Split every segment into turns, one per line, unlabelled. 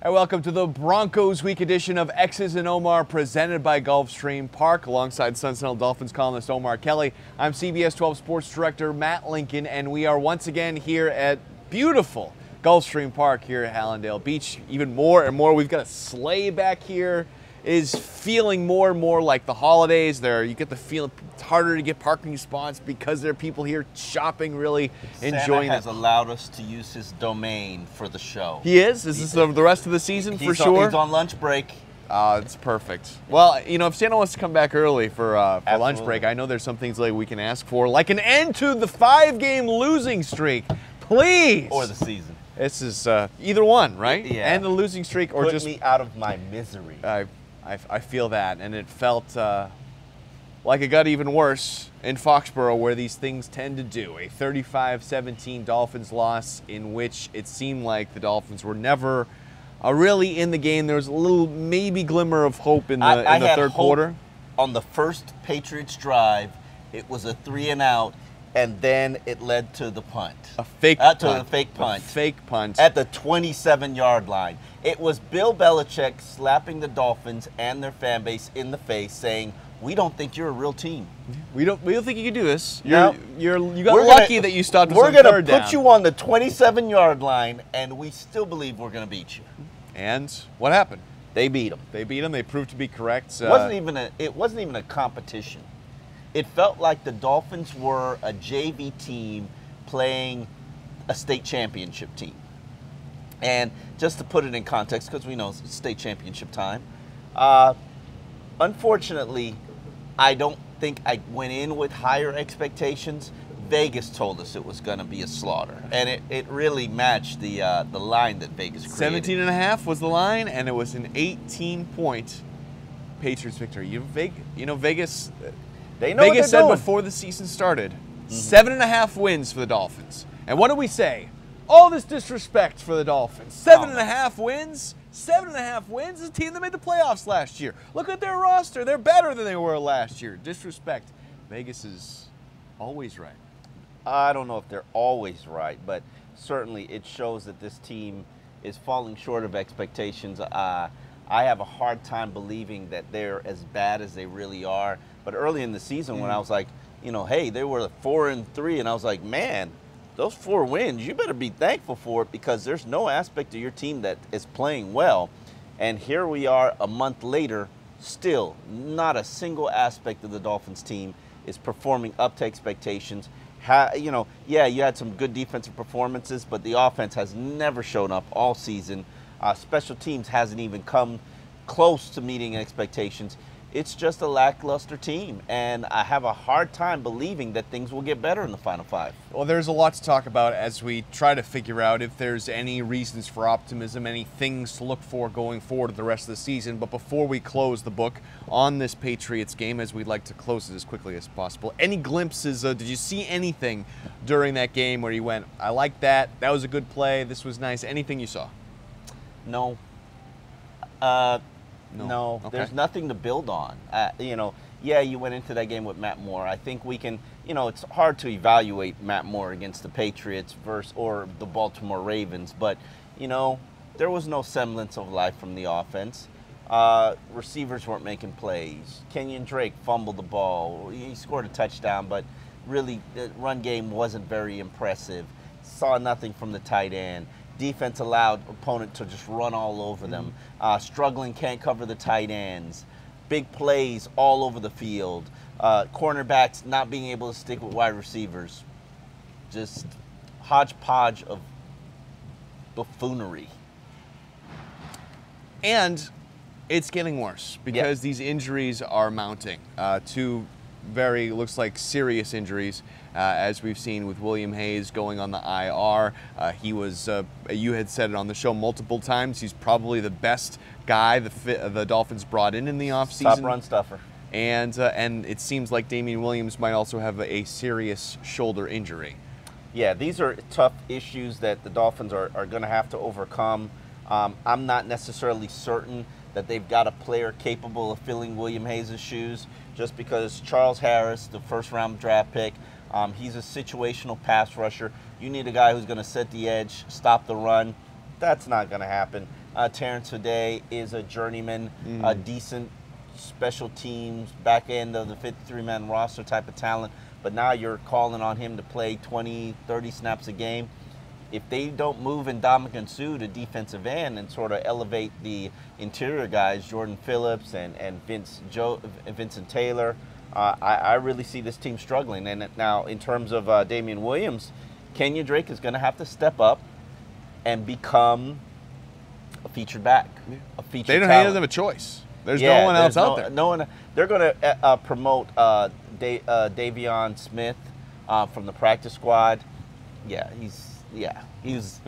Hey, welcome to the Broncos Week edition of X's and Omar, presented by Gulfstream Park, alongside Sentinel Dolphins columnist Omar Kelly. I'm CBS 12 Sports Director Matt Lincoln, and we are once again here at beautiful Gulfstream Park here at Hallandale Beach. Even more and more, we've got a sleigh back here. It is feeling more and more like the holidays. You get the feeling it's harder to get parking spots because there are people here shopping, really enjoying it.
Santa has allowed us to use his domain for the show.
He is? Is this the rest of the season for sure?
He's on lunch break.
It's perfect. Well, you know, if Santa wants to come back early for lunch break, I know there's some things like we can ask for, like an end to the 5-game losing streak, please.
Or the season.
This is either one, right?
Yeah.
And the losing streak, or
Put
just
me out of my misery.
I feel that, and it felt like it got even worse in Foxborough, where these things tend to do. A 35-17 Dolphins loss in which it seemed like the Dolphins were never really in the game. There was a little maybe glimmer of hope in the third quarter.
On the first Patriots drive, it was a 3-and-out, and then it led to the punt.
A fake punt.
To the fake punt.
A fake punt.
At the 27-yard line. It was Bill Belichick slapping the Dolphins and their fan base in the face, saying, "We don't think you're a real team.
We don't think you can do this. You
Now,
got lucky that you stopped us on third down.
We're going to put you on the 27-yard line, and we still believe we're going to beat you."
And what happened?
They beat them.
They beat them. They proved to be correct.
It wasn't even a competition. It felt like the Dolphins were a JV team playing a state championship team. And just to put it in context, because we know it's state championship time, unfortunately, I don't think I went in with higher expectations. Vegas told us it was going to be a slaughter, and it really matched the line that Vegas created.
17.5 was the line, and it was an 18-point Patriots victory. Vegas.
They know
Vegas
what
said
they're doing.
before the season started, 7.5 wins for the Dolphins. And what did we say? All this disrespect for the Dolphins. 7.5 wins? 7.5 wins? This is a team that made the playoffs last year. Look at their roster. They're better than they were last year. Disrespect. Vegas is always right.
I don't know if they're always right, but certainly it shows that this team is falling short of expectations. I have a hard time believing that they're as bad as they really are. But early in the season, when I was like, hey, they were 4-3, and I was like, man, those 4 wins, you better be thankful for it, because there's no aspect of your team that is playing well. And here we are a month later, still not a single aspect of the Dolphins team is performing up to expectations. Yeah, you had some good defensive performances, but the offense has never shown up all season. Special teams hasn't even come close to meeting expectations. It's just a lackluster team, and I have a hard time believing that things will get better in the Final Five.
Well, there's a lot to talk about as we try to figure out if there's any reasons for optimism, any things to look for going forward the rest of the season. But before we close the book on this Patriots game, as we'd like to close it as quickly as possible, any glimpses, did you see anything during that game where you went, I like that, that was a good play, this was nice, anything you saw?
No. No,
okay.
There's nothing to build on. Yeah, you went into that game with Matt Moore. I think we can, it's hard to evaluate Matt Moore against the Patriots or the Baltimore Ravens, but, there was no semblance of life from the offense. Receivers weren't making plays. Kenyon Drake fumbled the ball. He scored a touchdown, but really the run game wasn't very impressive. Saw nothing from the tight end. Defense allowed opponent to just run all over them. Struggling, can't cover the tight ends. Big plays all over the field. Cornerbacks not being able to stick with wide receivers. Just hodgepodge of buffoonery.
And it's getting worse because these injuries are mounting. Two very, looks like, serious injuries, as we've seen with William Hayes going on the IR. He was, you had said it on the show multiple times, he's probably the best guy the Dolphins brought in the offseason.
Top run stuffer.
And it seems like Damian Williams might also have a serious shoulder injury.
Yeah, these are tough issues that the Dolphins are going to have to overcome. I'm not necessarily certain that they've got a player capable of filling William Hayes' shoes, just because Charles Harris, the first-round draft pick, he's a situational pass rusher. You need a guy who's going to set the edge, stop the run. That's not going to happen. Terrence O'Day is a journeyman, a decent special teams, back end of the 53-man roster type of talent. But now you're calling on him to play 20, 30 snaps a game. If they don't move Ndamukong Suh to defensive end and sort of elevate the interior guys, Jordan Phillips and Vincent Taylor, I really see this team struggling. And now in terms of Damian Williams, Kenyon Drake is going to have to step up and become a featured back, a featured
He
talent.
doesn't have a choice. There's no one else out there.
No one. They're going to promote Davion Smith from the practice squad. Yeah, he was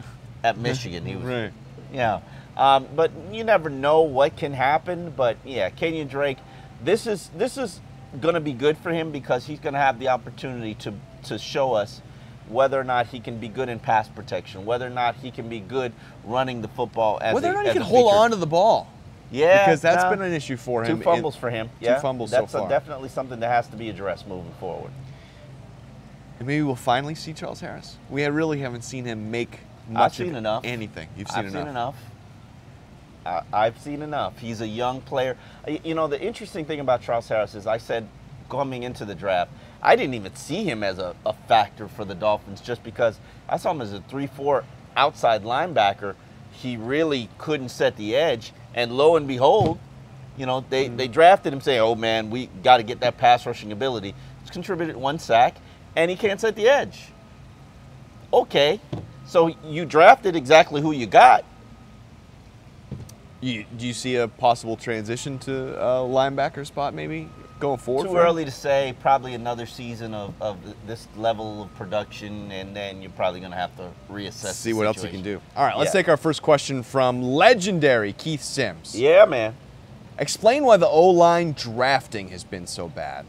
at Michigan. He was
right.
Yeah, but you never know what can happen. But yeah, Kenyon Drake, this is going to be good for him because he's going to have the opportunity to show us whether or not he can be good in pass protection, whether or not he can be good running the football,
whether or not he can hold on to the ball.
Yeah,
because that's been an issue for him.
2 fumbles for him. Yeah,
2 fumbles
that's
so far.
Definitely something that has to be addressed moving forward.
And maybe we'll finally see Charles Harris. We really haven't seen him make much of anything.
I've seen enough. I've seen enough. He's a young player. You know, the interesting thing about Charles Harris is I said coming into the draft, I didn't even see him as a factor for the Dolphins just because I saw him as a 3-4 outside linebacker. He really couldn't set the edge. And lo and behold, you know, they drafted him saying, oh, man, we got to get that pass rushing ability. He's contributed 1 sack, and he can't set the edge. Okay, so you drafted exactly who you got.
Do you see a possible transition to a linebacker spot maybe going forward?
Too early to say. Probably another season of this level of production, and then you're probably going to have to reassess.
See what else he can do. All right, let's take our first question from legendary Keith Sims.
Yeah, man.
Explain why the O-line drafting has been so bad.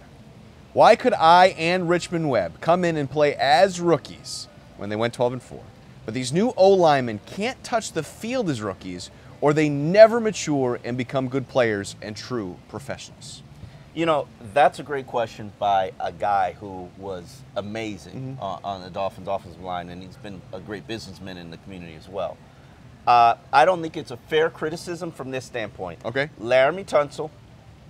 Why could I and Richmond Webb come in and play as rookies when they went 12-4, but these new O-linemen can't touch the field as rookies, or they never mature and become good players and true professionals?
You know, that's a great question by a guy who was amazing on the Dolphins offensive line, and he's been a great businessman in the community as well. I don't think it's a fair criticism from this standpoint.
Okay.
Laramie Tunsil,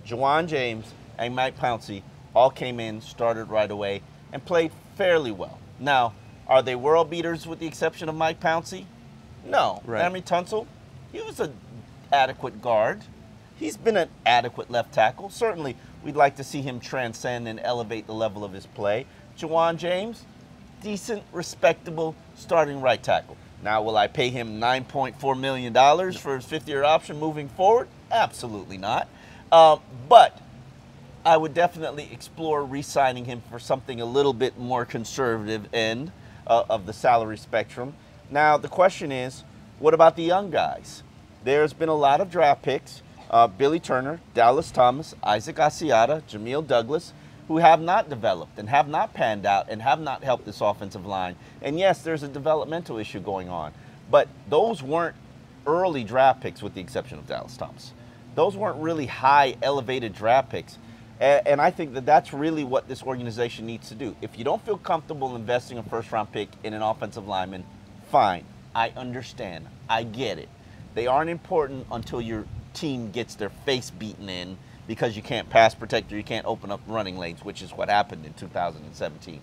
JaJaun James, and Mike Pouncey all came in, started right away, and played fairly well. Now, are they world beaters with the exception of Mike Pouncey? No.
Right.
Laramie Tunsil, he was an adequate guard. He's been an adequate left tackle. Certainly, we'd like to see him transcend and elevate the level of his play. JaJaun James, decent, respectable starting right tackle. Now, will I pay him $9.4 million for his 5th-year option moving forward? Absolutely not. But I would definitely explore re-signing him for something a little bit more conservative end of the salary spectrum. Now, the question is, what about the young guys? There's been a lot of draft picks. Billy Turner, Dallas Thomas, Isaac Asiata, Jamil Douglas, who have not developed and have not panned out and have not helped this offensive line. And yes, there's a developmental issue going on, but those weren't early draft picks with the exception of Dallas Thomas. Those weren't really high elevated draft picks. And I think that that's really what this organization needs to do. If you don't feel comfortable investing a first-round pick in an offensive lineman, fine. I understand. I get it. They aren't important until your team gets their face beaten in because you can't pass protect or you can't open up running lanes, which is what happened in 2017.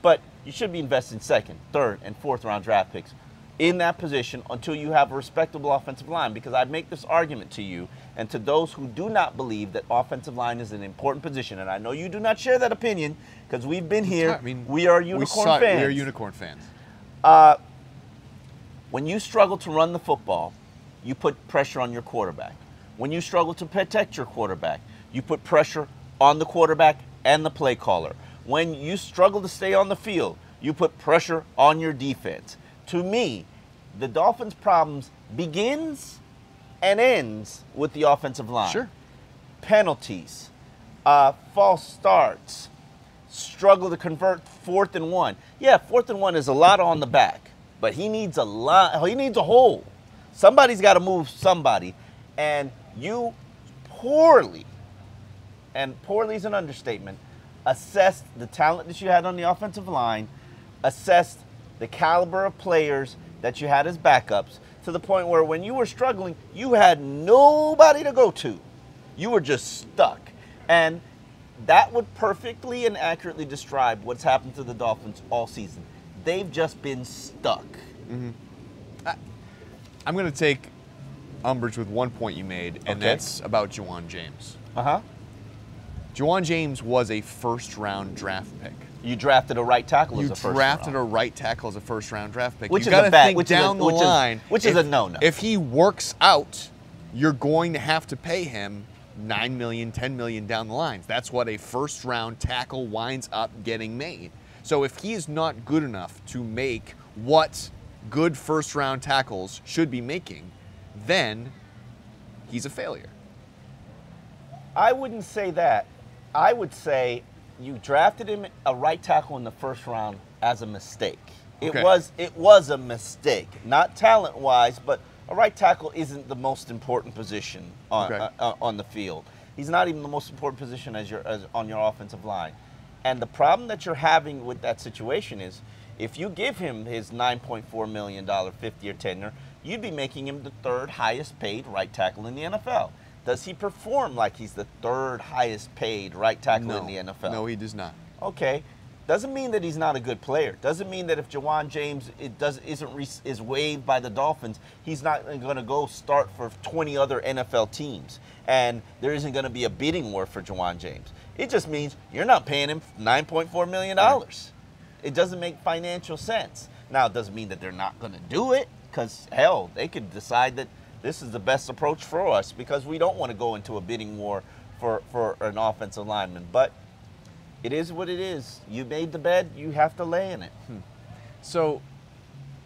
But you should be investing 2nd, 3rd, and 4th-round draft picks in that position until you have a respectable offensive line, because I'd make this argument to you and to those who do not believe that offensive line is an important position, and I know you do not share that opinion because we've been here. We are unicorn fans.
We are unicorn fans.
When you struggle to run the football, you put pressure on your quarterback. When you struggle to protect your quarterback, you put pressure on the quarterback and the play caller. When you struggle to stay on the field, you put pressure on your defense. To me, the Dolphins' problems begins and ends with the offensive line.
Sure.
Penalties, false starts, struggle to convert 4th and 1. Yeah, 4th and 1 is a lot on the back, but he needs a lot. He needs a hole. Somebody's got to move somebody, and you poorly, and poorly is an understatement, assessed the talent that you had on the offensive line, assessed the caliber of players that you had as backups to the point where when you were struggling, you had nobody to go to. You were just stuck. And that would perfectly and accurately describe what's happened to the Dolphins all season. They've just been stuck.
Mm-hmm. I'm going to take umbrage with one point you made, and that's about JaJaun James.
Uh-huh.
JaJaun James was a first-round draft pick.
You drafted a right tackle as a first round.
You drafted a right tackle as a first-round draft pick.
Which
you
is
got
a
to
bad,
think
which
down the line.
Which is a no-no.
If he works out, you're going to have to pay him $9 million, $10 million down the line. That's what a first-round tackle winds up getting made. So if he is not good enough to make what good first-round tackles should be making, then he's a failure.
I wouldn't say that. I would say you drafted him a right tackle in the first round as a mistake. It was a mistake, not talent-wise, but a right tackle isn't the most important position on the field. He's not even the most important position on your offensive line. And the problem that you're having with that situation is, if you give him his $9.4 million fifth-year tenure, you'd be making him the third highest paid right tackle in the NFL. Does he perform like he's the third highest paid right tackle in the NFL?
No, he does not.
Okay. Doesn't mean that he's not a good player. Doesn't mean that if JaJaun James is waived by the Dolphins, he's not going to go start for 20 other NFL teams, and there isn't going to be a bidding war for JaJaun James. It just means you're not paying him $9.4 million. It doesn't make financial sense. Now, it doesn't mean that they're not going to do it, because, hell, they could decide that this is the best approach for us because we don't want to go into a bidding war for an offensive lineman. But it is what it is. You made the bed, you have to lay in it.
So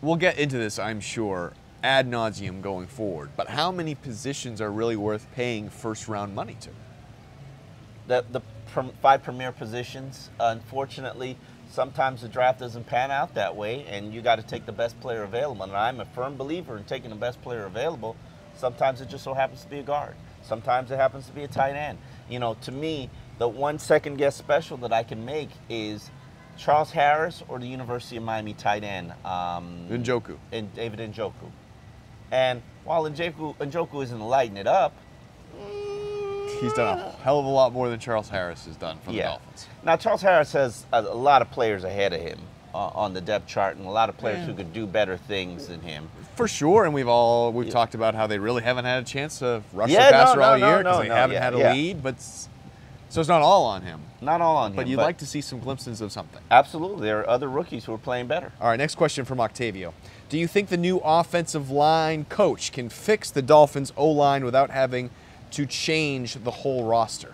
we'll get into this, I'm sure, ad nauseum going forward. But how many positions are really worth paying first-round money to?
The 5 premier positions, unfortunately, sometimes the draft doesn't pan out that way, and you got to take the best player available. And I'm a firm believer in taking the best player available. Sometimes it just so happens to be a guard. Sometimes it happens to be a tight end. You know, to me, the one second guess special that I can make is Charles Harris or the University of Miami tight end.
Njoku.
And David Njoku. And while Njoku isn't lighting it up,
he's done a hell of a lot more than Charles Harris has done for the Dolphins.
Now, Charles Harris has a lot of players ahead of him on the depth chart, and a lot of players who could do better things than him.
For sure, and we've talked about how they really haven't had a chance to rush the passer all year because they haven't had a lead. But so it's not all on him.
Not all on him.
But you'd like to see some glimpses of something.
Absolutely. There are other rookies who are playing better.
All right, next question from Octavio. Do you think the new offensive line coach can fix the Dolphins' O-line without having to change the whole roster?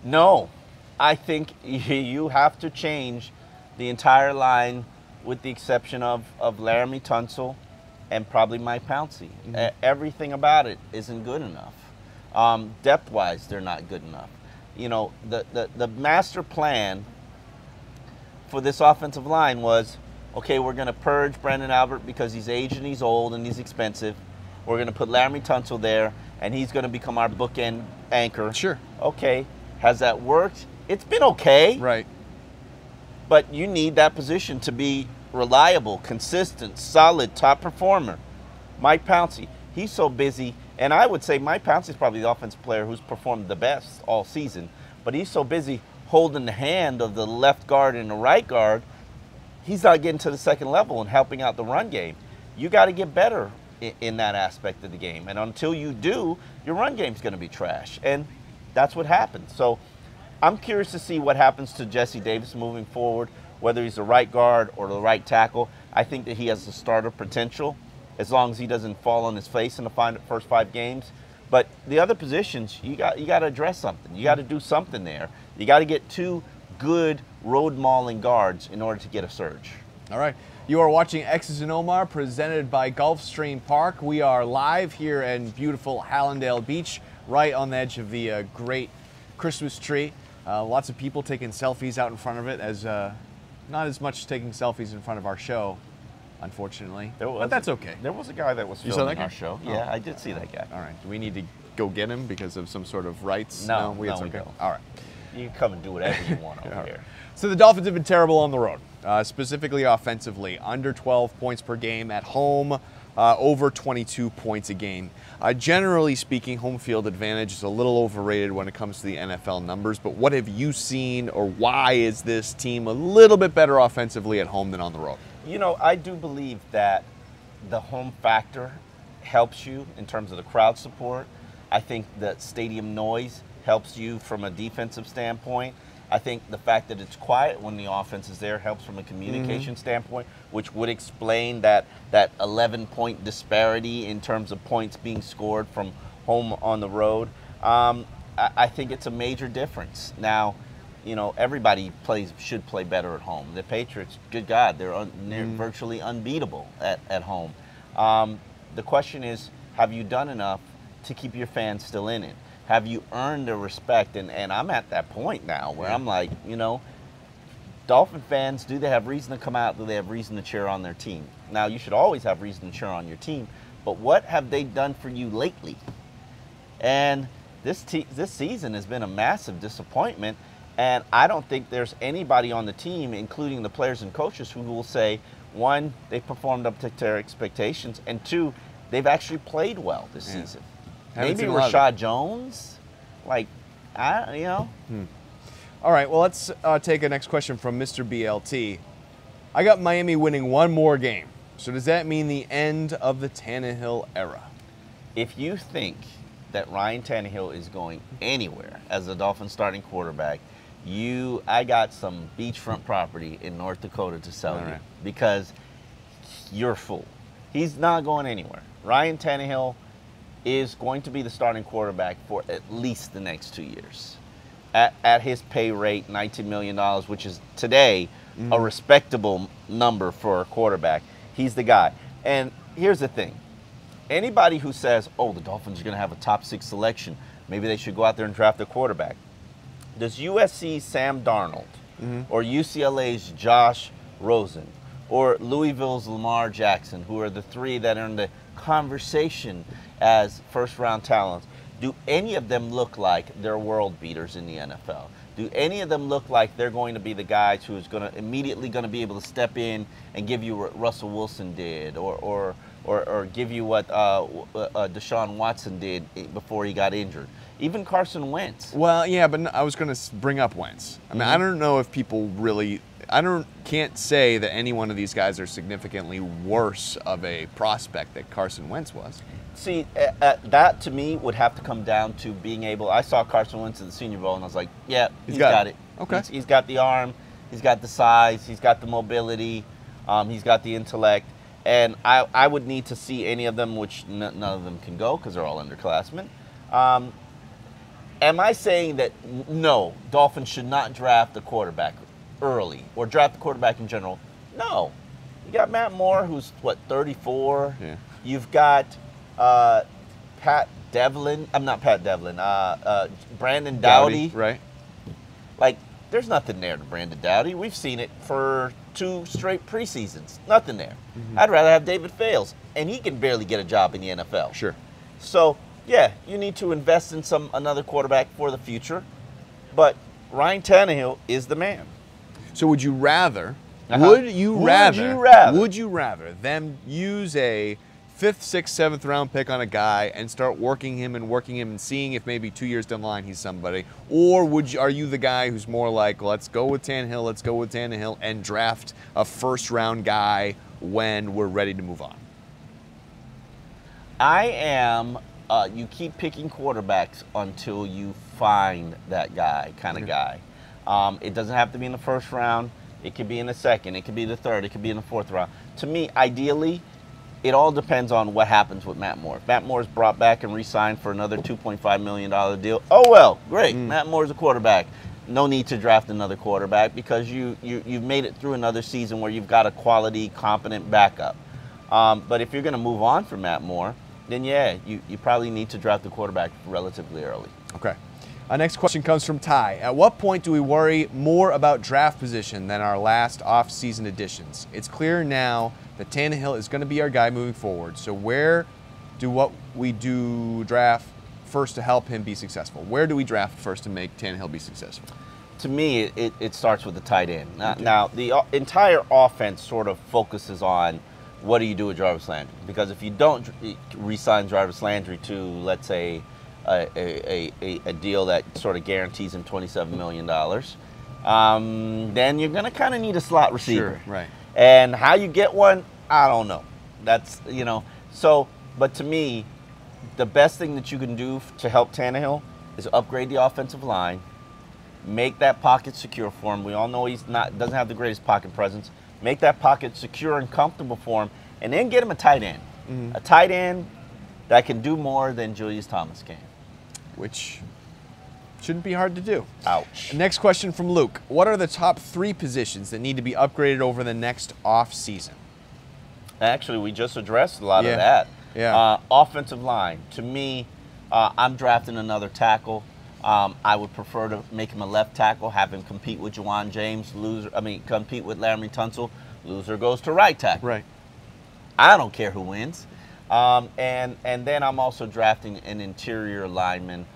No. I think you have to change the entire line with the exception of Laramie Tunsil and probably Mike Pouncey. Everything about it isn't good enough. Depth-wise, they're not good enough. You know, the master plan for this offensive line was, okay, we're going to purge Brendan Albert because he's aged and he's old and he's expensive. We're going to put Laramie Tunsil there, and he's going to become our bookend anchor.
Sure.
Okay. Has that worked? It's been okay.
Right.
But you need that position to be reliable, consistent, solid, top performer. Mike Pouncey, he's so busy. And I would say Mike Pouncey is probably the offensive player who's performed the best all season. But he's so busy holding the hand of the left guard and the right guard, he's not getting to the second level and helping out the run game. You got to get better in that aspect of the game. And until you do, your run game's going to be trash. And that's what happened. So I'm curious to see what happens to Jesse Davis moving forward, whether he's the right guard or the right tackle. I think that he has the starter potential as long as he doesn't fall on his face in the first 5 games. But the other positions, you got to address something. You got to do something there. You got to get 2 good road mauling guards in order to get a surge.
All right. You are watching X's and Omar, presented by Gulfstream Park. We are live here in beautiful Hallandale Beach, right on the edge of the great Christmas tree. Lots of people taking selfies out in front of it, as not as much taking selfies in front of our show, unfortunately. But that's okay.
There was a guy that was filming our show. Yeah, I did see that guy.
All right. Do we need to go get him because of some sort of rights?
No, we
don't. All right.
You can come and do whatever you want over here.
So the Dolphins have been terrible on the road, specifically offensively. Under 12 points per game at home, over 22 points a game. Generally speaking, home field advantage is a little overrated when it comes to the NFL numbers, but what have you seen, or why is this team a little bit better offensively at home than on the road?
You know, I do believe that the home factor helps you in terms of the crowd support. I think that stadium noise helps you from a defensive standpoint. I think the fact that it's quiet when the offense is there helps from a communication standpoint, which would explain that 11-point disparity in terms of points being scored from home on the road. I think it's a major difference. Now, you know, everybody should play better at home. The Patriots, good God, they're virtually unbeatable at home. The question is, have you done enough to keep your fans still in it? Have you earned the respect? And I'm at that point now where I'm like, you know, Dolphin fans, do they have reason to come out? Do they have reason to cheer on their team? Now, you should always have reason to cheer on your team, but what have they done for you lately? And this season has been a massive disappointment, and I don't think there's anybody on the team, including the players and coaches, who will say, one, they performed up to their expectations, and two, they've actually played well this season. Maybe Rashad Jones, like, you know.
All right, well, let's take a next question from Mr. BLT. I got Miami winning one more game. So does that mean the end of the Tannehill era?
If you think that Ryan Tannehill is going anywhere as a Dolphins starting quarterback, I got some beachfront property in North Dakota to sell you, because you're a fool. He's not going anywhere. Ryan Tannehill is going to be the starting quarterback for at least the next 2 years. At his pay rate, $19 million, which is today a respectable number for a quarterback, he's the guy. And here's the thing. Anybody who says, oh, the Dolphins are going to have a top 6 selection, maybe they should go out there and draft a quarterback. Does USC's Sam Darnold or UCLA's Josh Rosen or Louisville's Lamar Jackson, who are the 3 that are in the conversation as first-round talents, do any of them look like they're world beaters in the NFL? Do any of them look like they're going to be the guys who is immediately going to be able to step in and give you what Russell Wilson did, or give you what Deshaun Watson did before he got injured? Even Carson Wentz.
Well, yeah, but I was going to bring up Wentz. I mean, I don't know if people really. Can't say that any one of these guys are significantly worse of a prospect that Carson Wentz was.
See, that to me would have to come down to being able. I saw Carson Wentz at the Senior Bowl, and I was like, yeah, he's got it.
Okay.
He's got the arm, he's got the size, he's got the mobility, he's got the intellect. And I would need to see any of them, which none of them can go because they're all underclassmen. Am I saying that no, Dolphins should not draft the quarterback early, or draft the quarterback in general? No. You got Matt Moore, who's, 34? Yeah. You've got Pat Devlin. I'm not Pat Devlin. Brandon Doughty.
Right.
Like, there's nothing there to Brandon Doughty. We've seen it for 2 straight preseasons. Nothing there. I'd rather have David Fales, and he can barely get a job in the NFL.
Sure.
So, yeah, you need to invest in another quarterback for the future, but Ryan Tannehill is the man.
So would you rather? Would you rather them use a 5th, 6th, 7th round pick on a guy and start working him and seeing if maybe 2 years down the line he's somebody, or are you the guy who's more like, let's go with Tannehill, and draft a 1st round guy when we're ready to move on?
I am. You keep picking quarterbacks until you find that guy, kind of guy. It doesn't have to be in the 1st round. It could be in the 2nd. It could be the 3rd. It could be in the 4th round. To me, ideally, it all depends on what happens with Matt Moore. If Matt Moore's brought back and re-signed for another $2.5 million deal, oh, well, great. Matt Moore's a quarterback. No need to draft another quarterback because you've made it through another season where you've got a quality, competent backup. But if you're going to move on from Matt Moore, then, yeah, you probably need to draft the quarterback relatively early.
Okay. Our next question comes from Ty. At what point do we worry more about draft position than our last off-season additions? It's clear now that Tannehill is going to be our guy moving forward. So where do what we do draft first to help him be successful? Where do we draft first to make Tannehill be successful?
To me, it starts with the tight end. Now, the entire offense sort of focuses on what do you do with Jarvis Landry? Because if you don't re-sign Jarvis Landry to, let's say, a deal that sort of guarantees him $27 million, then you're going to kind of need a slot receiver.
Sure, right.
And how you get one, I don't know. That's, so, but to me, the best thing that you can do to help Tannehill is upgrade the offensive line, make that pocket secure for him. We all know doesn't have the greatest pocket presence. Make that pocket secure and comfortable for him, and then get him a tight end. A tight end that can do more than Julius Thomas can.
Which shouldn't be hard to do.
Ouch.
Next question from Luke. What are the top 3 positions that need to be upgraded over the next off season?
Actually, we just addressed a lot of that.
Yeah.
Offensive line. To me, I'm drafting another tackle. I would prefer to make him a left tackle, have him compete with JaJaun James, compete with Laremy Tunsil. Loser goes to right tackle.
Right.
I don't care who wins. And then I'm also drafting an interior lineman,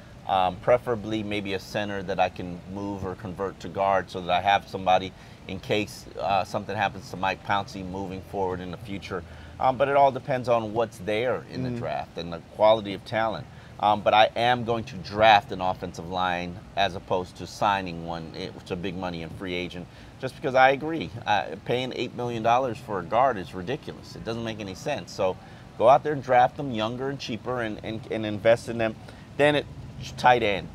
preferably maybe a center that I can move or convert to guard so that I have somebody in case something happens to Mike Pouncey moving forward in the future. But it all depends on what's there in the draft and the quality of talent. But I am going to draft an offensive line as opposed to signing one. It's a big money in free agent, just because I agree. Paying $8 million for a guard is ridiculous. It doesn't make any sense. So go out there and draft them younger and cheaper and invest in them. Then tight end.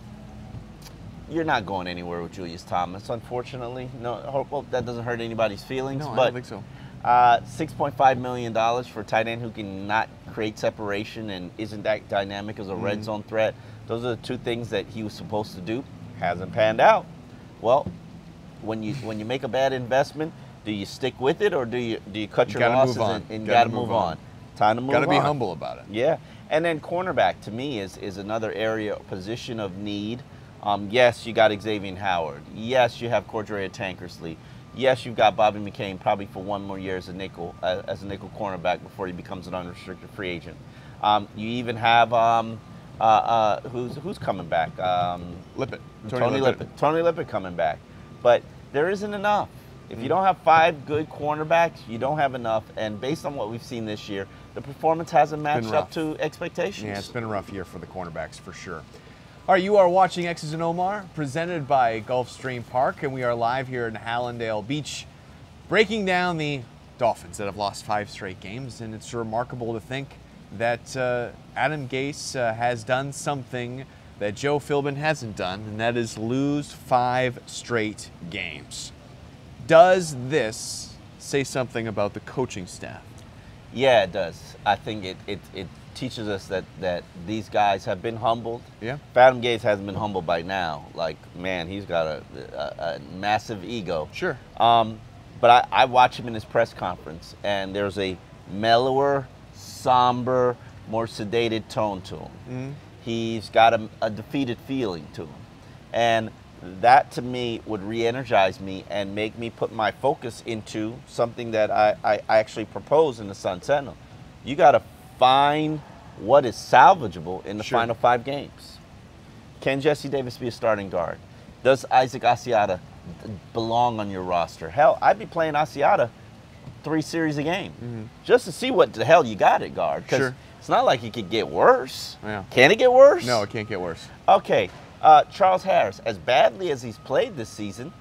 You're not going anywhere with Julius Thomas, unfortunately. No, well, that doesn't hurt anybody's feelings.
No,
but
I don't think so.
$6.5 million for a tight end who can not create separation and isn't that dynamic as a red zone threat. Those are the 2 things that he was supposed to do. Hasn't panned out. Well, when you make a bad investment, do you stick with it or do you cut your losses and got to move on? Time to move on.
Got to be humble about it.
Yeah. And then cornerback to me is another position of need. Yes, you got Xavier Howard. Yes, you have Cordrea Tankersley. Yes, you've got Bobby McCain probably for 1 more year as a nickel cornerback before he becomes an unrestricted free agent. You even have who's coming back?
Lippett.
Tony Lippett. Tony Lippett coming back. But there isn't enough. If you don't have 5 good cornerbacks, you don't have enough. And based on what we've seen this year, the performance hasn't matched up to expectations.
Yeah, it's been a rough year for the cornerbacks for sure. All right, you are watching X's and Omar, presented by Gulfstream Park, and we are live here in Hallandale Beach, breaking down the Dolphins that have lost 5 straight games, and it's remarkable to think that Adam Gase has done something that Joe Philbin hasn't done, and that is lose 5 straight games. Does this say something about the coaching staff?
Yeah, it does. I think it teaches us that these guys have been humbled.
Yeah.
If Adam Gase hasn't been humbled by now, like, man, he's got a massive ego.
Sure.
But I watch him in his press conference, and there's a mellower, somber, more sedated tone to him. He's got a defeated feeling to him. And that, to me, would re-energize me and make me put my focus into something that I actually propose in the Sun Sentinel. You got to find what is salvageable in the final 5 games. Can Jesse Davis be a starting guard? Does Isaac Asiata belong on your roster? Hell, I'd be playing Asiata 3 series a game just to see what the hell you got at guard. Because it's not like it could get worse.
Yeah.
Can it get worse?
No, it can't get worse.
Okay. Charles Harris, as badly as he's played this season,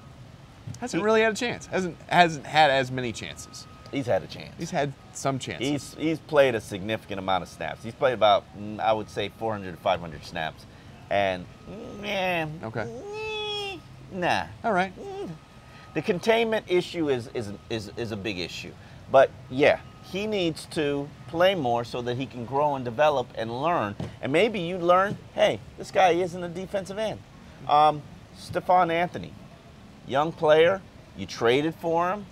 hasn't really had a chance. Hasn't had as many chances.
He's had a chance.
He's had some chances.
He's played a significant amount of snaps. He's played about, I would say, 400 to 500 snaps. And, nah.
All right.
The containment issue is a big issue. But, yeah, he needs to play more so that he can grow and develop and learn. And maybe you learn, hey, this guy isn't a defensive end. Stephon Anthony, young player. You traded for him.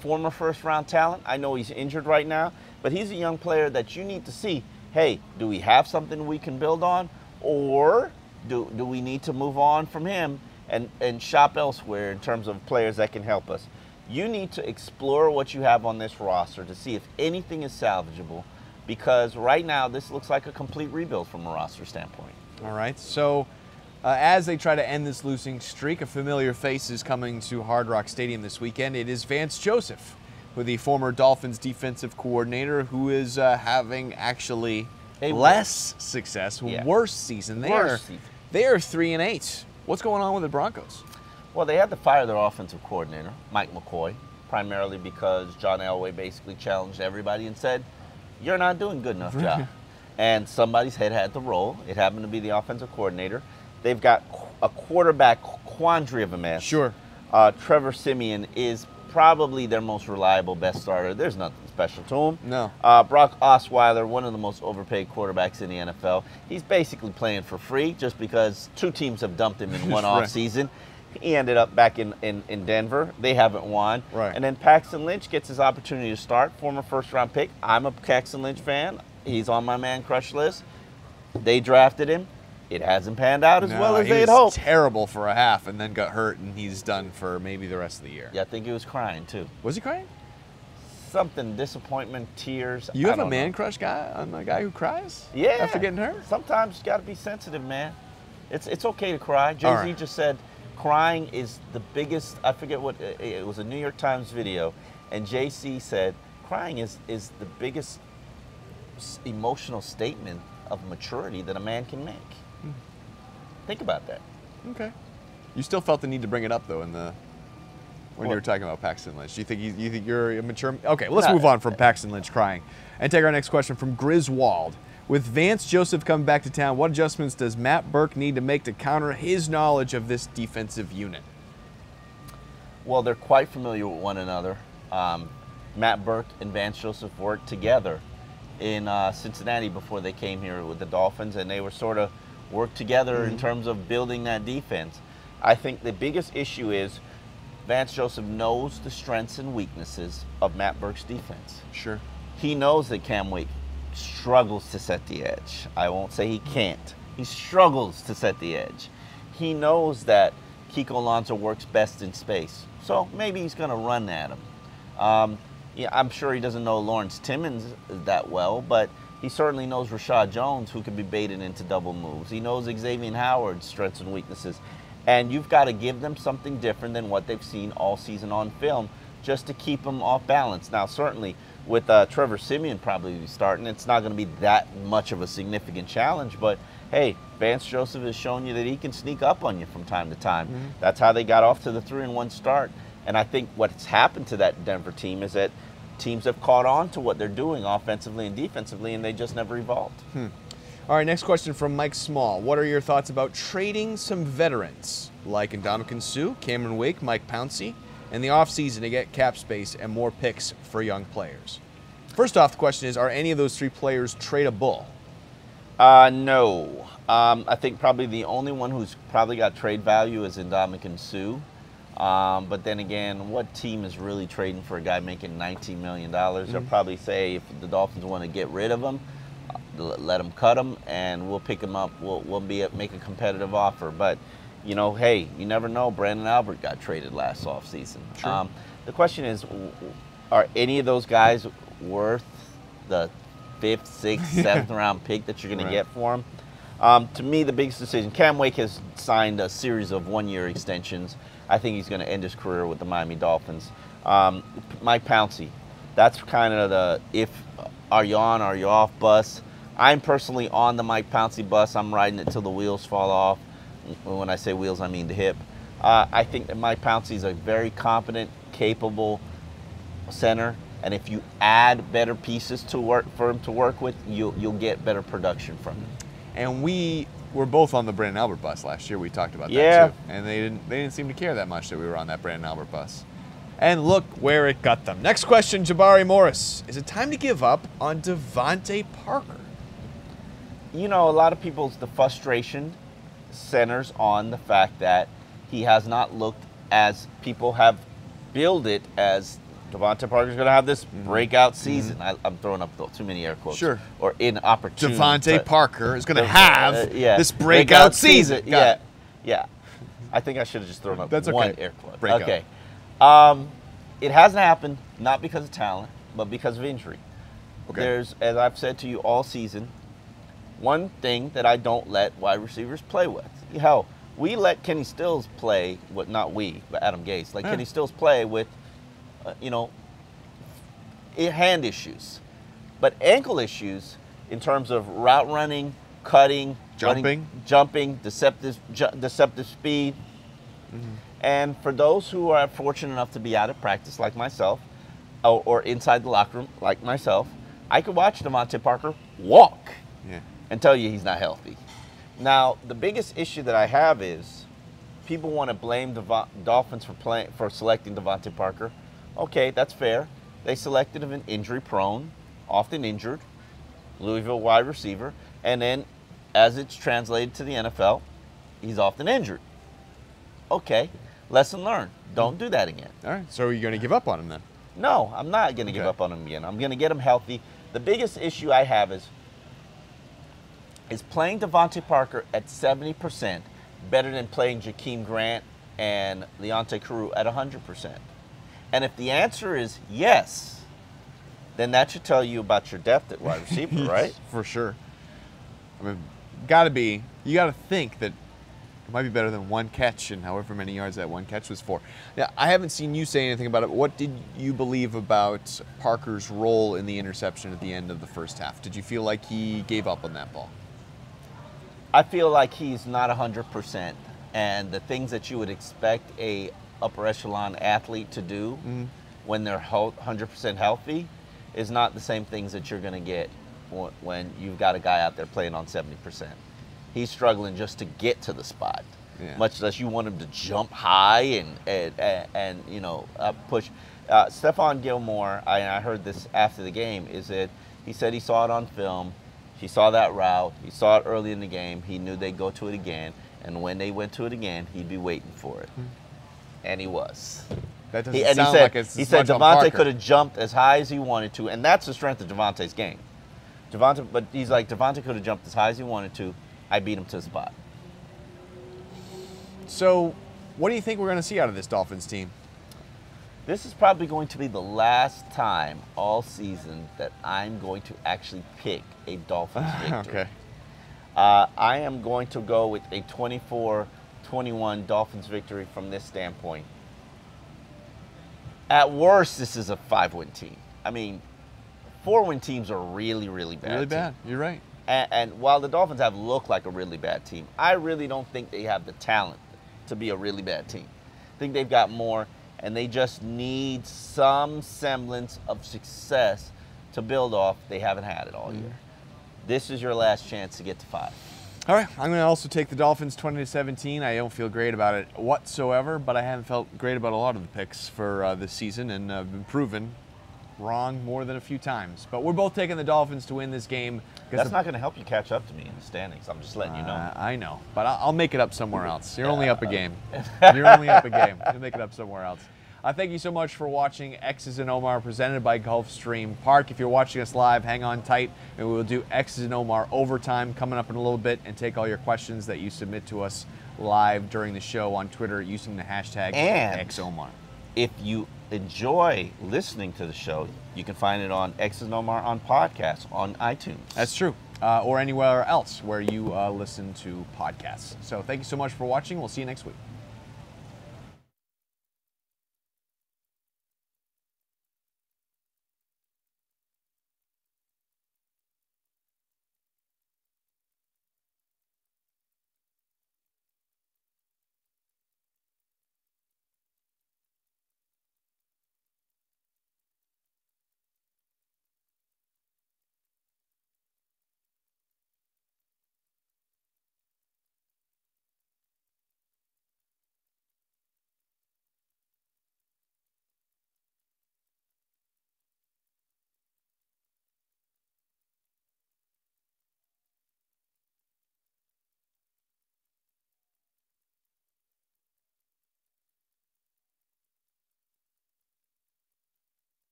Former first-round talent. I know he's injured right now, but he's a young player that you need to see, hey, do we have something we can build on, or do we need to move on from him and shop elsewhere in terms of players that can help us? You need to explore what you have on this roster to see if anything is salvageable, because right now this looks like a complete rebuild from a roster standpoint.
All right, so as they try to end this losing streak, a familiar face is coming to Hard Rock Stadium this weekend. It is Vance Joseph, with the former Dolphins defensive coordinator, who is having actually less success, worse season. They are 3-8. What's going on with the Broncos?
Well, they had to fire their offensive coordinator, Mike McCoy, primarily because John Elway basically challenged everybody and said, "You're not doing a good enough job." And somebody's head had to roll. It happened to be the offensive coordinator. They've got a quarterback quandary of a mess.
Sure.
Trevor Siemian is probably their most reliable, best starter. There's nothing special to him.
No.
Brock Osweiler, one of the most overpaid quarterbacks in the NFL. He's basically playing for free just because two teams have dumped him in one offseason. He ended up back in Denver. They haven't won.
Right.
And then Paxton Lynch gets his opportunity to start, former first-round pick. I'm a Paxton Lynch fan. He's on my man crush list. They drafted him. It hasn't panned out as well as they had hoped.
He was terrible for a half and then got hurt, and he's done for maybe the rest of the year.
Yeah, I think he was crying, too.
Was he crying?
Something, disappointment, tears.
You have a man crush guy on a guy who cries?
Yeah.
After getting hurt?
Sometimes you got to be sensitive, man. It's okay to cry. Jay-Z just said crying is the biggest, I forget what, it was a New York Times video, and JC said crying is the biggest emotional statement of maturity that a man can make. Think about that.
Okay. You still felt the need to bring it up though when you were talking about Paxton Lynch. Do you think you're a mature? Okay, well, let's move on from Paxton Lynch crying and take our next question from Griswold. With Vance Joseph coming back to town, what adjustments does Matt Burke need to make to counter his knowledge of this defensive unit?
Well, they're quite familiar with one another. Matt Burke and Vance Joseph worked together in Cincinnati before they came here with the Dolphins, and they were sort of worked together in terms of building that defense. I think the biggest issue is Vance Joseph knows the strengths and weaknesses of Matt Burke's defense.
Sure.
He knows that Cam Wake struggles to set the edge. I won't say he can't. He struggles to set the edge. He knows that Kiko Alonso works best in space. So maybe he's going to run at him. Yeah, I'm sure he doesn't know Lawrence Timmons that well, but he certainly knows Rashad Jones, who can be baited into double moves. He knows Xavier Howard's strengths and weaknesses. And you've got to give them something different than what they've seen all season on film just to keep them off balance. Now, certainly, with Trevor Siemian probably starting, it's not going to be that much of a significant challenge. But, hey, Vance Joseph has shown you that he can sneak up on you from time to time. That's how they got off to the 3-1 start. And I think what's happened to that Denver team is that teams have caught on to what they're doing offensively and defensively, and they just never evolved.
All right, next question from Mike Small. What are your thoughts about trading some veterans like Ndamukong Suh, Cameron Wake, Mike Pouncey, in the offseason to get cap space and more picks for young players? First off, the question is, are any of those three players tradable?
No. I think probably the only one who's probably got trade value is Ndamukong Suh. But then again, what team is really trading for a guy making $19 million? They'll probably say if the Dolphins want to get rid of him, let them cut him, and we'll pick him up. We'll make a competitive offer. But, you know, hey, you never know. Brandon Albert got traded last offseason.
Sure.
The question is, are any of those guys worth the 5th, 6th, 7th round pick that you're going to get for him? To me, the biggest decision, Cam Wake has signed a series of one-year extensions. I think he's going to end his career with the Miami Dolphins. Mike Pouncey, that's kind of the are you on, are you off bus. I'm personally on the Mike Pouncey bus. I'm riding it till the wheels fall off. When I say wheels, I mean the hip. I think that Mike Pouncey is a very competent, capable center, and if you add better pieces for him to work with, you'll get better production from him.
And we were both on the Brandon Albert bus last year. We talked about that too. And they didn't seem to care that much that we were on that Brandon Albert bus. And look where it got them. Next question, Jabari Morris. Is it time to give up on DeVante Parker?
You know, a lot of the frustration centers on the fact that he has not looked as people have billed it as DeVante Parker's going to have this breakout season. I'm throwing up too many air quotes.
Sure.
Or inopportune.
DeVante Parker is going to have this breakout season.
Yeah. I think I should have just thrown up one air quote.
Breakout.
Okay. It hasn't happened, not because of talent, but because of injury.
Okay.
There's, as I've said to you all season, one thing that I don't let wide receivers play with. Hell, we let Kenny Stills play, not we, but Adam Gase, let Kenny Stills play with, hand issues. But ankle issues in terms of route running, cutting, jumping, deceptive speed. And for those who are fortunate enough to be out of practice like myself, or inside the locker room like myself, I could watch DeVante Parker walk and tell you he's not healthy. Now, the biggest issue that I have is people want to blame the Dolphins for selecting DeVante Parker. Okay, that's fair. They selected him an injury-prone, often injured, Louisville wide receiver, and then as it's translated to the NFL, he's often injured. Okay, lesson learned. Don't do that again.
All right, so are you going to give up on him then?
No, I'm not going to give up on him again. I'm going to get him healthy. The biggest issue I have is playing DeVante Parker at 70% better than playing Jakeem Grant and Leonte Carroo at 100%? And if the answer is yes, then that should tell you about your depth at wide receiver, right?
For sure. I mean, you got to think that it might be better than one catch and however many yards that one catch was for. Now, I haven't seen you say anything about it. What did you believe about Parker's role in the interception at the end of the first half? Did you feel like he gave up on that ball?
I feel like he's not 100%. And the things that you would expect a upper echelon athlete to do when they're 100% healthy is not the same things that you're going to get when you've got a guy out there playing on 70%. He's struggling just to get to the spot, much less you want him to jump high and you know, push. Stephon Gilmore, I heard this after the game, is that he said he saw it on film. He saw that route. He saw it early in the game. He knew they'd go to it again. And when they went to it again, he'd be waiting for it. And he was.
That doesn't sound like it's
He said DeVante could have jumped as high as he wanted to, and that's the strength of DeVante's game. But he's like, DeVante could have jumped as high as he wanted to. I beat him to the spot.
So, what do you think we're going to see out of this Dolphins team?
This is probably going to be the last time all season that I'm going to actually pick a Dolphins victory.
Okay.
I am going to go with a 24-21 Dolphins victory from this standpoint. At worst, this is a 5-win team. I mean, 4-win teams are really, really bad.
Really bad. You're right.
And while the Dolphins have looked like a really bad team, I really don't think they have the talent to be a really bad team. I think they've got more, and they just need some semblance of success to build off. They haven't had it all year. This is your last chance to get to 5.
All right, I'm going to also take the Dolphins 20-17. I don't feel great about it whatsoever, but I haven't felt great about a lot of the picks for this season, and I've been proven wrong more than a few times. But we're both taking the Dolphins to win this game.
That's not going to help you catch up to me in the standings. I'm just letting you know.
I know, but I'll make it up somewhere else. You're only up a game. You're only up a game. You'll make it up somewhere else. Thank you so much for watching X's and Omar presented by Gulfstream Park. If you're watching us live, hang on tight, and we will do X's and Omar overtime coming up in a little bit and take all your questions that you submit to us live during the show on Twitter using the hashtag XOmar.
If you enjoy listening to the show, you can find it on X's and Omar on podcasts on iTunes.
That's true. Or anywhere else where you listen to podcasts. So thank you so much for watching. We'll see you next week.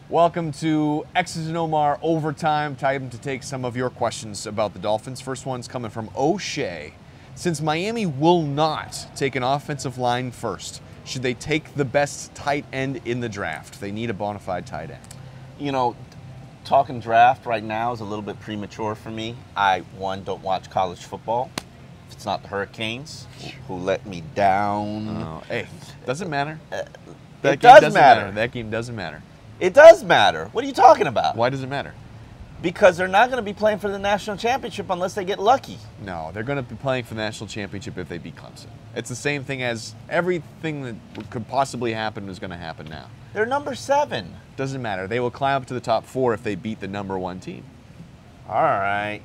Welcome to X's and Omar Overtime. Time to take some of your questions about the Dolphins. First one's coming from O'Shea. Since Miami will not take an offensive line first, should they take the best tight end in the draft? They need a bona fide tight end.
You know, talking draft right now is a little bit premature for me. One, don't watch college football. If it's not the Hurricanes, who let me down.
Oh, hey, doesn't matter.
It does matter.
That game doesn't matter.
It does matter. What are you talking about?
Why does it matter?
Because they're not going to be playing for the national championship unless they get lucky.
No, they're going to be playing for the national championship if they beat Clemson. It's the same thing as everything that could possibly happen is going to happen now.
They're number 7.
Doesn't matter. They will climb up to the top 4 if they beat the number 1 team.
All right.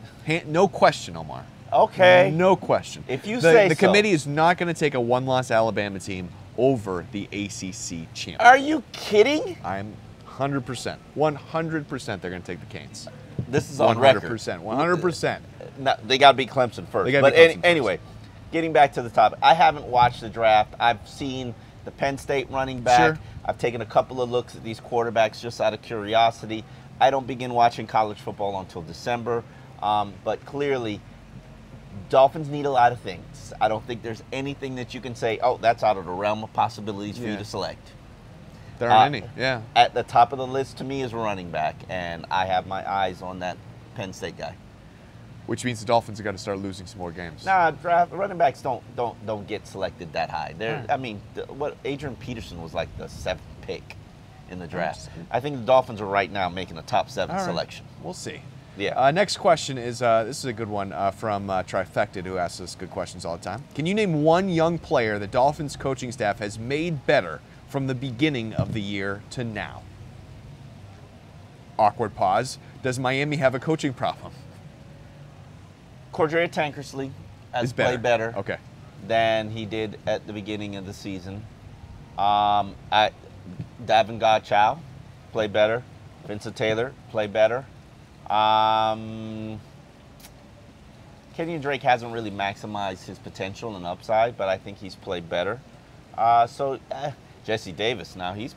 No question, Omar.
Okay.
No question.
If you say
the
so.
committee is not going to take a 1-loss Alabama team over the ACC champion.
Are you kidding?
I'm 100%. 100% they're going to take the Canes.
This is on record.
100%.
No, they got to beat Clemson first. Anyway, getting back to the topic, I haven't watched the draft. I've seen the Penn State running back.
Sure.
I've taken a couple of looks at these quarterbacks just out of curiosity. I don't begin watching college football until December, but clearly, Dolphins need a lot of things. I don't think there's anything that you can say, oh, that's out of the realm of possibilities for you to select.
There aren't any, yeah.
At the top of the list to me is a running back, and I have my eyes on that Penn State guy.
Which means the Dolphins have got to start losing some more games.
Nah, running backs don't get selected that high. I mean, Adrian Peterson was like the 7th pick in the draft. I think the Dolphins are right now making a top 7 selection.
We'll see.
Yeah.
Next question is, this is a good one from Trifected, who asks us good questions all the time. Can you name one young player the Dolphins coaching staff has made better from the beginning of the year to now? Awkward pause. Does Miami have a coaching problem?
Cordrea Tankersley has played better than he did at the beginning of the season. Davin Godchow played better. Vincent Taylor played better. Kenyon Drake hasn't really maximized his potential and upside, but I think he's played better. Jesse Davis, now he's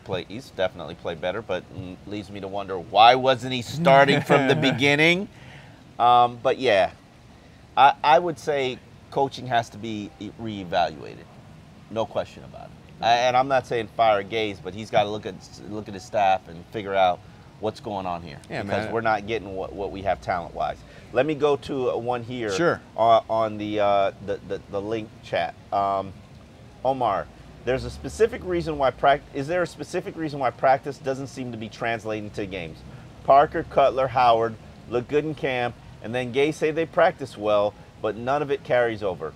definitely played better, but leaves me to wonder why wasn't he starting from the beginning? But yeah, I would say coaching has to be reevaluated, no question about it. And I'm not saying fire Gaze, but he's got to look at his staff and figure out what's going on here, because we're not getting what we have talent-wise. Let me go to one here on the link chat. Omar, is there a specific reason why practice doesn't seem to be translating to games? Parker, Cutler, Howard look good in camp, and then Gay say they practice well, but none of it carries over.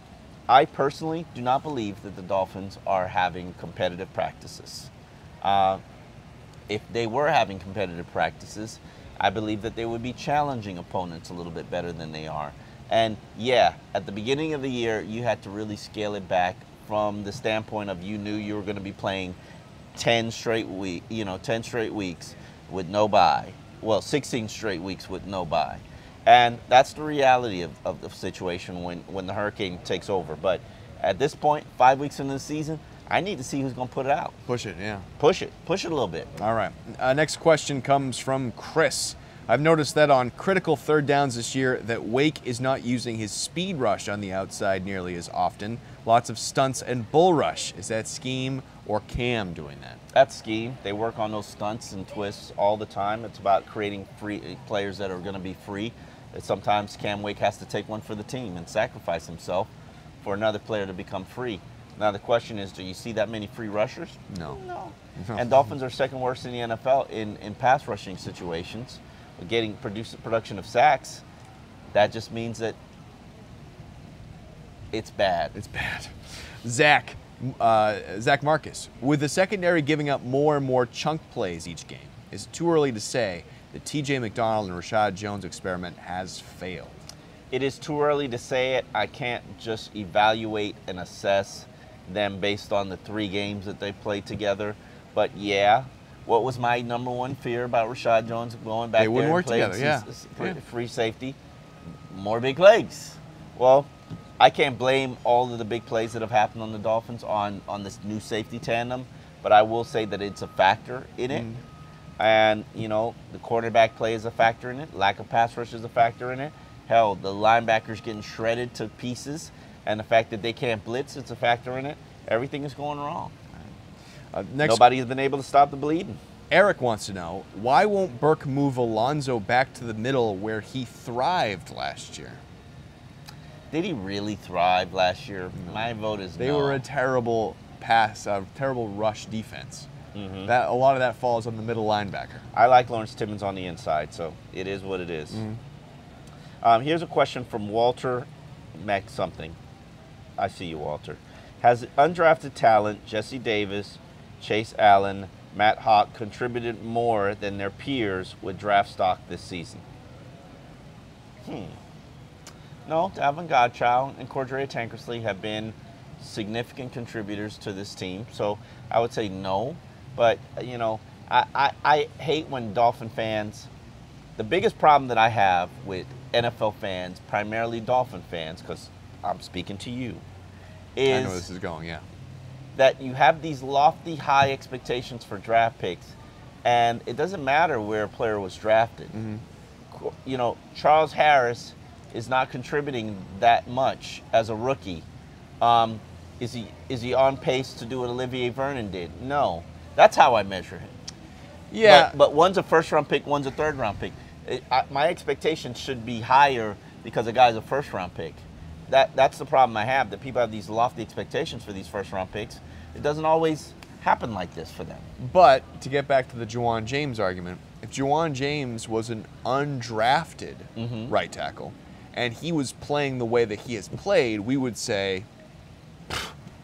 I personally do not believe that the Dolphins are having competitive practices. If they were having competitive practices, I believe that they would be challenging opponents a little bit better than they are. And yeah, at the beginning of the year, you had to really scale it back from the standpoint of you knew you were going to be playing 10 straight weeks with no bye. Well, 16 straight weeks with no bye. And that's the reality of the situation when the Hurricane takes over. But at this point, 5 weeks into the season, I need to see who's going to put it out.
Push it, yeah.
Push it a little bit.
All right. Next question comes from Chris. I've noticed that on critical third downs this year that Wake is not using his speed rush on the outside nearly as often. Lots of stunts and bull rush. Is that scheme or Cam doing that?
That's scheme. They work on those stunts and twists all the time. It's about creating free players that are going to be free. Sometimes Cam Wake has to take one for the team and sacrifice himself for another player to become free. Now the question is, do you see that many free rushers?
No.
And Dolphins are second worst in the NFL in pass rushing situations. Getting production of sacks, that just means that it's bad.
It's bad. Zach Marcus, with the secondary giving up more and more chunk plays each game, is it too early to say the TJ McDonald and Rashad Jones experiment has failed?
It is too early to say it. I can't just evaluate and assess them based on the 3 games that they played together. But yeah, what was my number one fear about Rashad Jones going back there?
They wouldn't work together,
free safety, more big plays. Well, I can't blame all of the big plays that have happened on the Dolphins on this new safety tandem, but I will say that it's a factor in it. And, the quarterback play is a factor in it. Lack of pass rush is a factor in it. Hell, the linebackers getting shredded to pieces, and the fact that they can't blitz, it's a factor in it. Everything is going wrong. Nobody has been able to stop the bleeding.
Eric wants to know, why won't Burke move Alonso back to the middle where he thrived last year?
Did he really thrive last year?
No.
My vote is
They
no.
were a terrible terrible rush defense. That a lot of that falls on the middle linebacker.
I like Lawrence Timmons on the inside, so it is what it is. Here's a question from Walter Mac something. I see you, Walter. Has undrafted talent Jesse Davis, Chase Allen, Matt Hawk contributed more than their peers with draft stock this season? No, Dalvin Godchild and Cordrea Tankersley have been significant contributors to this team, so I would say no. But, you know, I hate when Dolphin fans, the biggest problem that I have with NFL fans, primarily Dolphin fans, because I'm speaking to you, is
I know where this is going, yeah.
that you have these lofty, high expectations for draft picks, and it doesn't matter where a player was drafted. You know, Charles Harris is not contributing that much as a rookie. Is he on pace to do what Olivier Vernon did? No. That's how I measure him.
Yeah.
But one's a first-round pick, one's a third-round pick. My expectations should be higher because a guy's a first-round pick. That's the problem I have, that people have these lofty expectations for these first-round picks. It doesn't always happen like this for them.
But to get back to the JaJaun James argument, if JaJaun James was an undrafted right tackle and he was playing the way that he has played, we would say,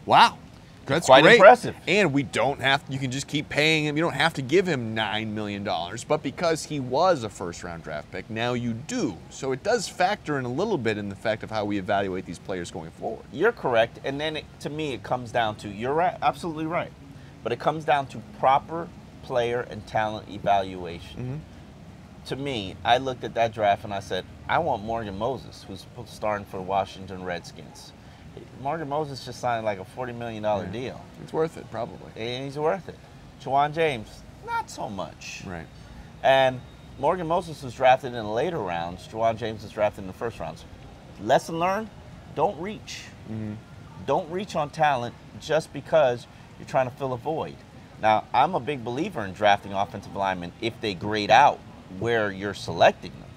wow, that's
quite
great.
Impressive.
And we don't have, you can just keep paying him. You don't have to give him $9 million. But because he was a first-round draft pick, now you do. So it does factor in a little bit in the fact of how we evaluate these players going forward.
You're correct. And then, to me, it comes down to, you're right, absolutely right. But it comes down to proper player and talent evaluation. To me, I looked at that draft and I said, I want Morgan Moses, who's starting for Washington Redskins. Morgan Moses just signed like a $40 million deal.
It's worth it, probably.
And he's worth it. JaJaun James, not so much.
Right.
And Morgan Moses was drafted in the later rounds. JaJaun James was drafted in the first rounds. Lesson learned, don't reach. Don't reach on talent just because you're trying to fill a void. Now, I'm a big believer in drafting offensive linemen if they grade out where you're selecting them.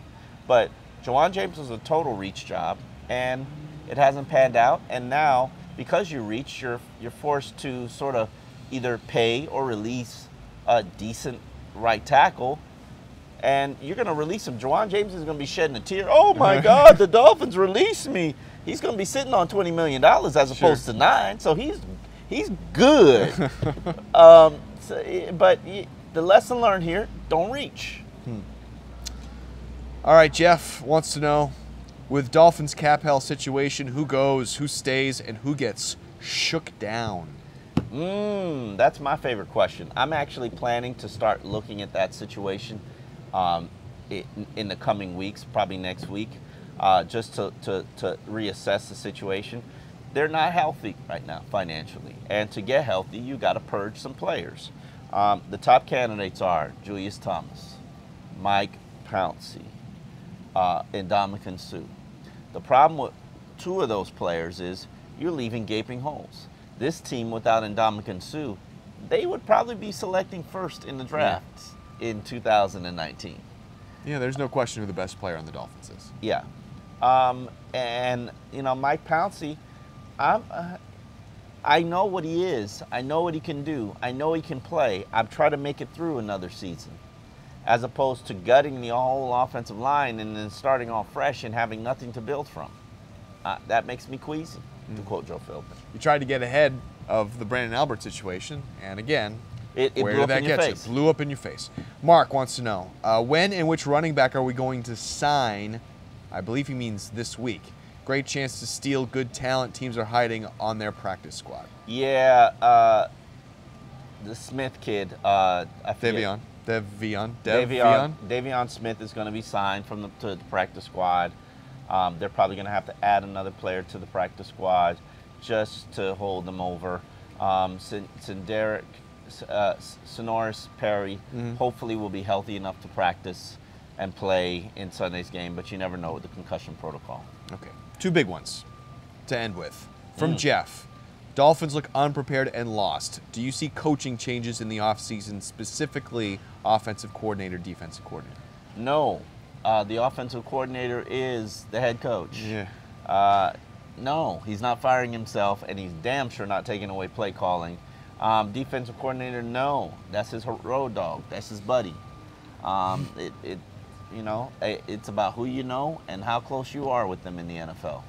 But JaJaun James was a total reach job, and it hasn't panned out. And now, because you reach, you're forced to sort of either pay or release a decent right tackle. And you're going to release him. JaJaun James is going to be shedding a tear. Oh, my God, the Dolphins released me. He's going to be sitting on $20 million as opposed to $9 million. So he's good. But the lesson learned here, don't reach.
All right, Jeff wants to know, with Dolphins cap hell situation, who goes, who stays, and who gets shook down?
That's my favorite question. I'm actually planning to start looking at that situation in the coming weeks, probably next week, just to reassess the situation. They're not healthy right now financially, and to get healthy, you got to purge some players. The top candidates are Julius Thomas, Mike Pouncey, and Ndamukong Suh. The problem with two of those players is you're leaving gaping holes. This team without Ndamukong Suh, they would probably be selecting first in the draft in 2019.
Yeah, there's no question who the best player on the Dolphins is.
Yeah. And, you know, Mike Pouncey, I know what he is. I know what he can do. I know he can play. I've tried to make it through another season, as opposed to gutting the whole offensive line and then starting off fresh and having nothing to build from. That makes me queasy, to quote Joe Philbin.
You tried to get ahead of the Brandon Albert situation, and again,
it
where
blew
did
up
that
in your
get
face.
you? Blew up in your face. Mark wants to know, when and which running back are we going to sign? I believe he means this week. Great chance to steal good talent teams are hiding on their practice squad.
Yeah, the Smith kid.
Davion
Smith is going to be signed to the practice squad. They're probably going to have to add another player to the practice squad just to hold them over. Sonoris Perry hopefully will be healthy enough to practice and play in Sunday's game, but you never know with the concussion protocol.
Okay. Two big ones to end with. From Jeff, Dolphins look unprepared and lost. Do you see coaching changes in the offseason, specifically offensive coordinator, defensive coordinator?
No. The offensive coordinator is the head coach.
Yeah.
No, he's not firing himself, and he's damn sure not taking away play calling. Defensive coordinator, no. That's his road dog. That's his buddy. It's about who you know and how close you are with them in the NFL.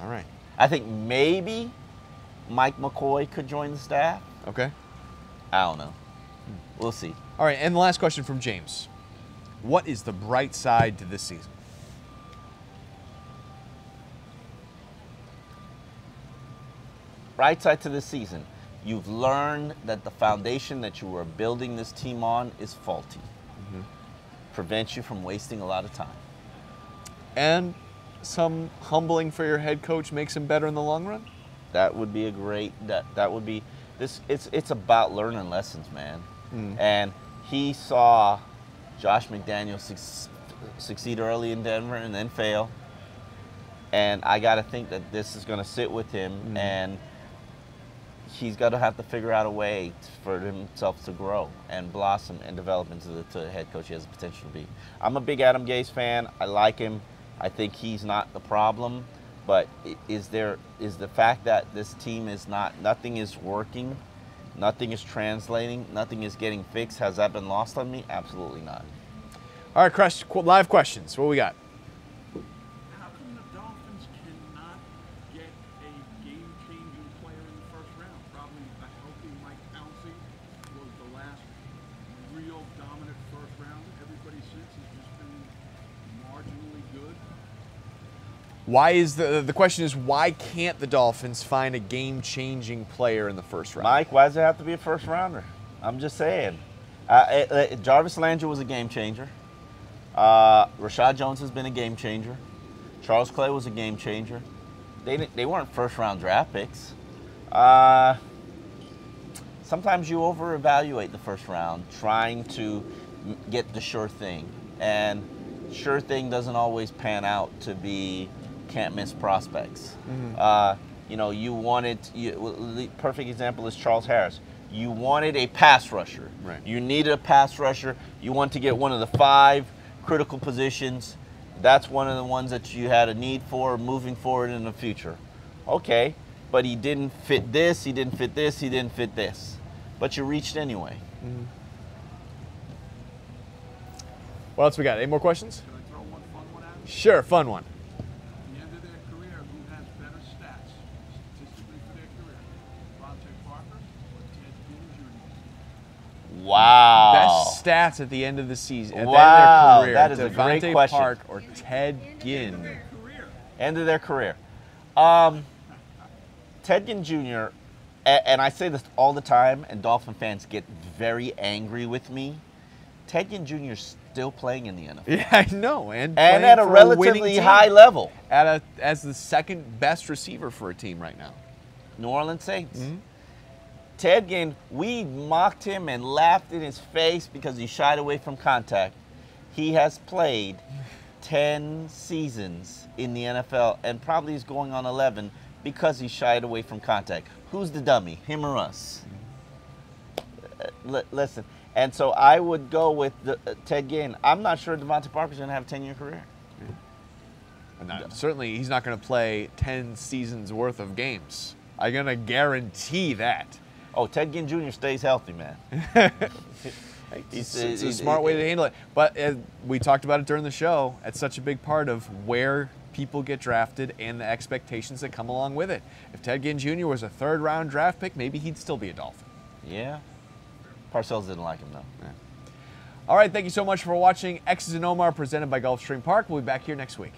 All right.
I think maybe Mike McCoy could join the staff.
Okay.
I don't know. We'll see.
All right, and the last question from James. What is the bright side to this season?
Bright side to this season. You've learned that the foundation that you were building this team on is faulty.
Mm-hmm.
Prevents you from wasting a lot of time.
And some humbling for your head coach makes him better in the long run?
That would be a great, that would be, it's about learning lessons, man. And he saw Josh McDaniels succeed early in Denver and then fail. And I got to think that this is going to sit with him, and he's got to have to figure out a way for himself to grow and blossom and develop into the head coach he has the potential to be. I'm a big Adam Gase fan. I like him. I think he's not the problem. But is the fact that this team is nothing is working, nothing is translating, nothing is getting fixed, has that been lost on me? Absolutely not.
All right, live questions. What we got?
How come the Dolphins cannot get a game-changing player in the first round? Probably a healthy Mike Pouncey was the last real dominant first rounder. Everybody since has just been marginally good.
Why is the question is, why can't the Dolphins find a game-changing player in the first round?
Mike, why does it have to be a first rounder? I'm just saying. Jarvis Landry was a game changer. Rashad Jones has been a game changer. Charles Clay was a game changer. They weren't first-round draft picks. Sometimes you over-evaluate the first round, trying to get the sure thing, and sure thing doesn't always pan out to be can't-miss prospects. You wanted the perfect example is Charles Harris. You wanted a pass rusher.
Right.
You needed a pass rusher. You want to get one of the 5 critical positions. That's one of the ones that you had a need for moving forward in the future. Okay, but he didn't fit this, he didn't fit this, he didn't fit this. But you reached anyway.
What else we got? Any more questions?
Can I throw one fun one at him?
Sure, fun one.
At the end of their career, who has better stats statistically for their career? DeVante Parker or Ted Ginn Jr.?
Wow.
Best stats at the end of the season. At
Wow,
the end of their career.
that is a great
DeVante
question.
Park or Ted Ginn?
End of their career. Ted Ginn Jr., and I say this all the time, and Dolphin fans get very angry with me. Ted Ginn Jr. is still playing in the NFL.
Yeah, I know. And
at a relatively high level.
As the second best receiver for a team right now.
New Orleans Saints. Ted Ginn, we mocked him and laughed in his face because he shied away from contact. He has played 10 seasons in the NFL and probably is going on 11 because he shied away from contact. Who's the dummy, him or us? Listen, and so I would go with Ted Ginn. I'm not sure DeVante Parker's going to have a 10-year career.
Certainly, he's not going to play 10 seasons worth of games. I'm going to guarantee that.
Oh, Ted Ginn Jr. stays healthy, man.
It's a smart way to handle it. But we talked about it during the show. It's such a big part of where people get drafted and the expectations that come along with it. If Ted Ginn Jr. was a third-round draft pick, maybe he'd still be a Dolphin.
Yeah. Parcells didn't like him, though.
Yeah. All right, thank you so much for watching X's and Omar presented by Gulfstream Park. We'll be back here next week.